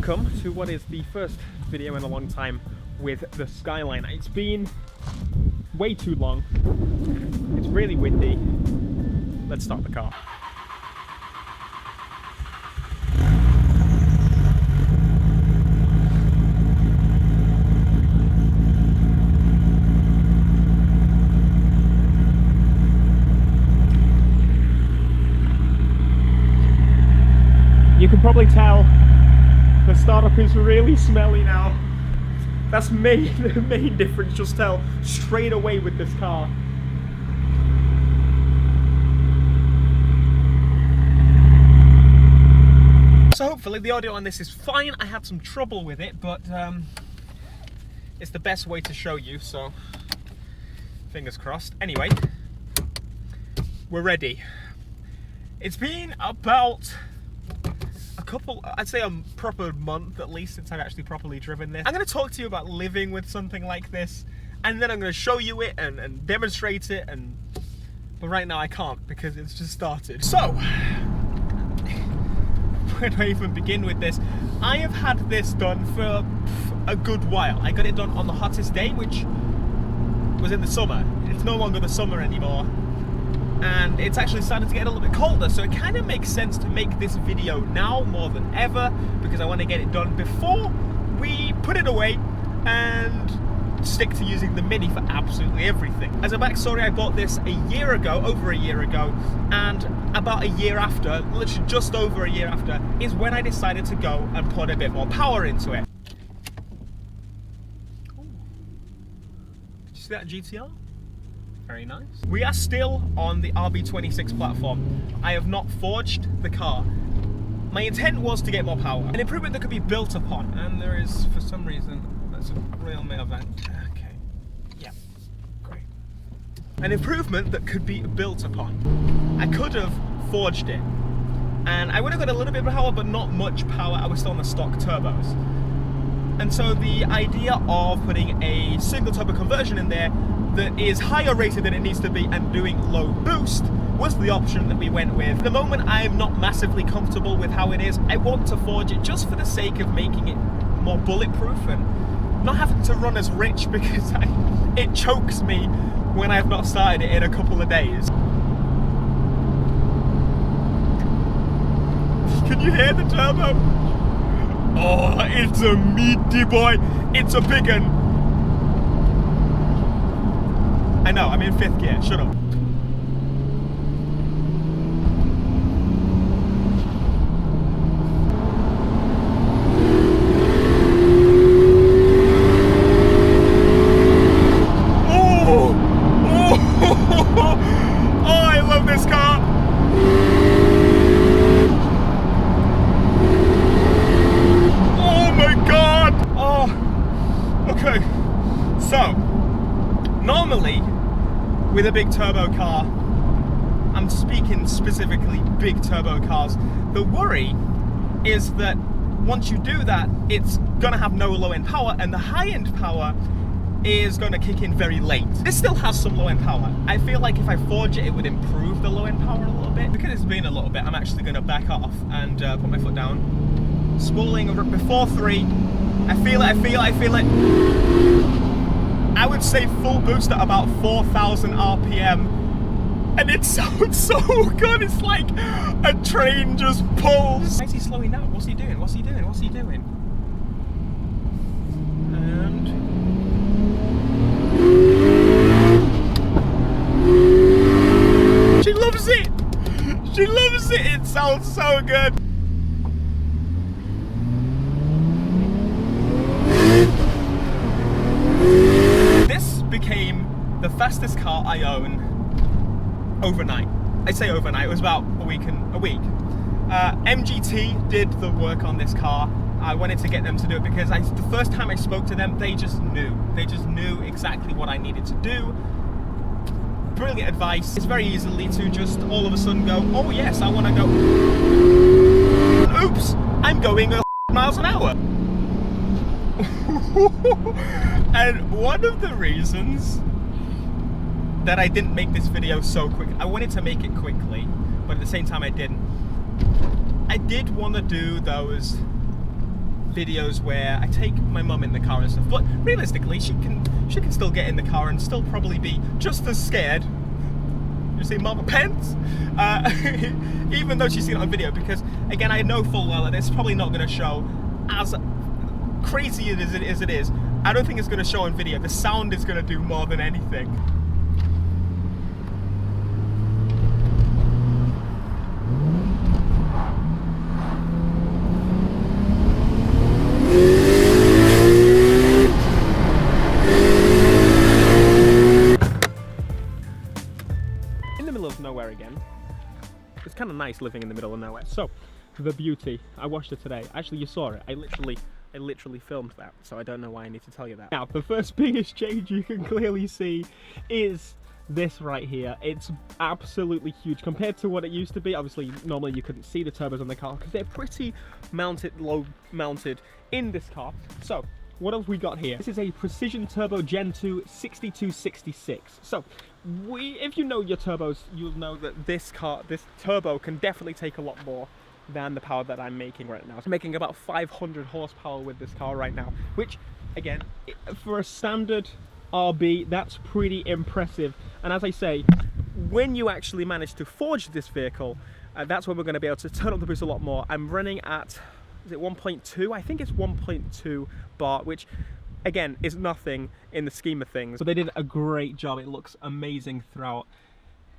Welcome to what is the first video in a long time with the Skyline. It's been way too long. It's really windy. Let's start the car. You can probably tell the startup is really smelly now. That's the main difference, just tell straight away with this car. So hopefully the audio on this is fine. I had some trouble with it, but it's the best way to show you, so fingers crossed. Anyway, we're ready. It's been about I'd say a proper month at least since I've actually properly driven this. I'm going to talk to you about living with something like this, and then I'm going to show you it and demonstrate it, but right now I can't because it's just started. So, where do I even begin with this? I have had this done for a good while. I got it done on the hottest day, which was in the summer. It's no longer the summer anymore. And it's actually started to get a little bit colder, so it kind of makes sense to make this video now more than ever, because I want to get it done before we put it away and stick to using the Mini for absolutely everything. As a backstory, I bought this over a year ago, and about a year after, literally just over a year after, is when I decided to go and put a bit more power into it. Ooh. Did you see that GTR? Very nice. We are still on the RB26 platform. I have not forged the car. My intent was to get more power. An improvement that could be built upon, and there is, for some reason, that's a real male vent. Okay, yeah, great. An improvement that could be built upon. I could have forged it, and I would have got a little bit of power, but not much power. I was still on the stock turbos. And so the idea of putting a single turbo conversion in there that is higher rated than it needs to be and doing low boost was the option that we went with. At the moment, I'm not massively comfortable with how it is. I want to forge it just for the sake of making it more bulletproof and not having to run as rich, because it chokes me when I've not started it in a couple of days. Can you hear the turbo? Oh, it's a meaty boy. It's a big one. I know, I'm in 5th gear. Shut up. Oh, I love this car. Okay, so normally with a big turbo car, I'm speaking specifically big turbo cars, the worry is that once you do that, it's gonna have no low end power, and the high end power is gonna kick in very late. This still has some low end power. I feel like if I forge it, it would improve the low end power a little bit. Because it's been a little bit, I'm actually gonna back off and put my foot down. Spooling before 3. I feel it. I would say full boost at about 4,000 RPM, and it sounds so good. It's like a train just pulls. Why is he slowing down? What's he doing? And she loves it. It sounds so good. Became the fastest car I own overnight. I say overnight, it was about a week. MGT did the work on this car. I wanted to get them to do it because the first time I spoke to them, they just knew exactly what I needed to do. Brilliant advice. It's very easily to just all of a sudden go, oh yes, I want to go. Oops, I'm going 100 miles an hour. And one of the reasons that I didn't make this video so quick, I wanted to make it quickly, but at the same time I didn't. I did want to do those videos where I take my mum in the car and stuff, but realistically she can still get in the car and still probably be just as scared. You see Mama Pence? Even though she's seen it on video, because again I know full well that it's probably not going to show as crazy as it is. I don't think it's going to show on video. The sound is going to do more than anything. Nowhere again. It's kind of nice living in the middle of nowhere. So, the beauty. I watched it today. Actually, you saw it. I literally filmed that, so I don't know why I need to tell you that. Now, the first biggest change you can clearly see is this right here. It's absolutely huge compared to what it used to be. Obviously, normally you couldn't see the turbos on the car because they're pretty low mounted in this car. So, what have we got here? This is a Precision Turbo Gen 2 6266. So, if you know your turbos, you'll know that this turbo can definitely take a lot more than the power that I'm making right now. So I'm making about 500 horsepower with this car right now, which, again, for a standard RB, that's pretty impressive. And as I say, when you actually manage to forge this vehicle, that's when we're going to be able to turn up the boost a lot more. I'm running at, is it 1.2? I think it's 1.2 bar, which again is nothing in the scheme of things, but they did a great job. It looks amazing throughout.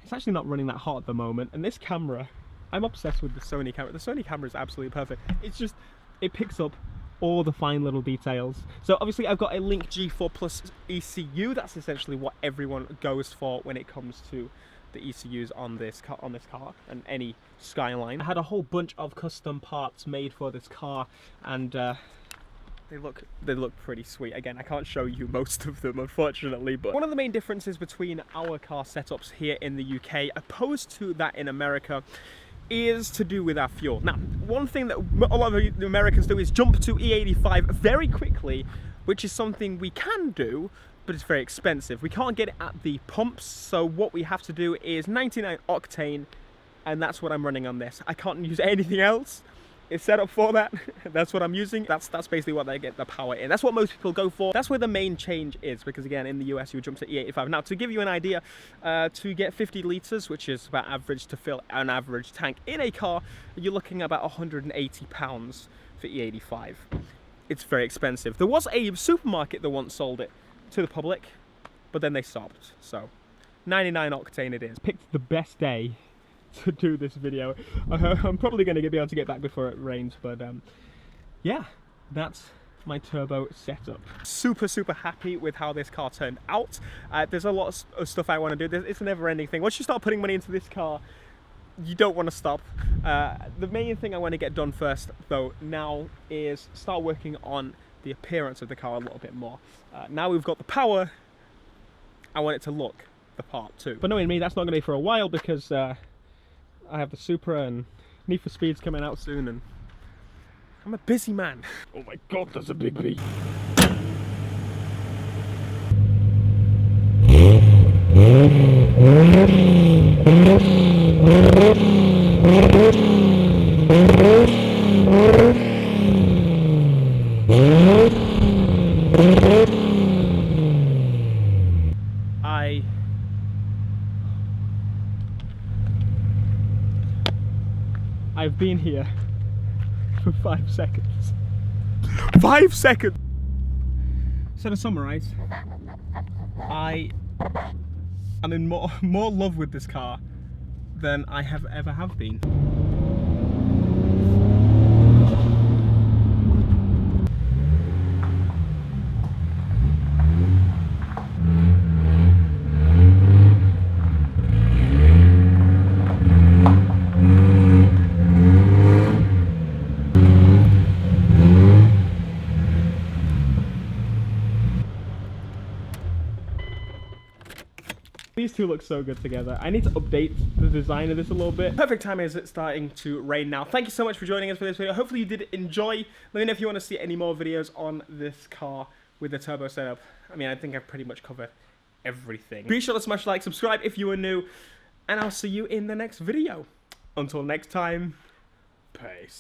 It's actually not running that hot at the moment, and this camera, I'm obsessed with the Sony camera. The Sony camera is absolutely perfect. It's just, it picks up all the fine little details. So obviously I've got a Link G4 Plus ECU. That's essentially what everyone goes for when it comes to the ECUs on this car and any Skyline. I had a whole bunch of custom parts made for this car, and they look pretty sweet. Again, I can't show you most of them, unfortunately, but one of the main differences between our car setups here in the UK opposed to that in America is to do with our fuel. Now, one thing that a lot of the Americans do is jump to E85 very quickly, which is something we can do, but it's very expensive. We can't get it at the pumps, so what we have to do is 99 octane, and that's what I'm running on this. I can't use anything else. It's set up for that. That's what I'm using. That's basically what they get the power in. That's what most people go for. That's where the main change is, because again, in the US, you jump to E85. Now, to give you an idea, to get 50 litres, which is about average to fill an average tank in a car, you're looking at about £180 for E85. It's very expensive. There was a supermarket that once sold it to the public, but then they stopped. So, 99 octane it is. Picked the best day to do this video. I'm probably going to be able to get back before it rains, but yeah, that's my turbo setup. Super happy with how this car turned out. There's a lot of stuff I want to do. It's a never-ending thing. Once you start putting money into this car, you don't want to stop. The main thing I want to get done first, though, now is start working on the appearance of the car a little bit more. Now we've got the power, I want it to look the part too. But knowing me, that's not going to be for a while, because I have the Supra and Need for Speed's coming out soon, and I'm a busy man. Oh my god, that's a big beat. I've been here for 5 seconds. 5 seconds! So to summarise, I am in more love with this car than I have ever been. These two look so good together. I need to update the design of this a little bit. Perfect time is it starting to rain now. Thank you so much for joining us for this video. Hopefully you did enjoy. Let me know if you want to see any more videos on this car with the turbo setup. I mean, I think I've pretty much covered everything. Be sure to smash like, subscribe if you are new, and I'll see you in the next video. Until next time, peace.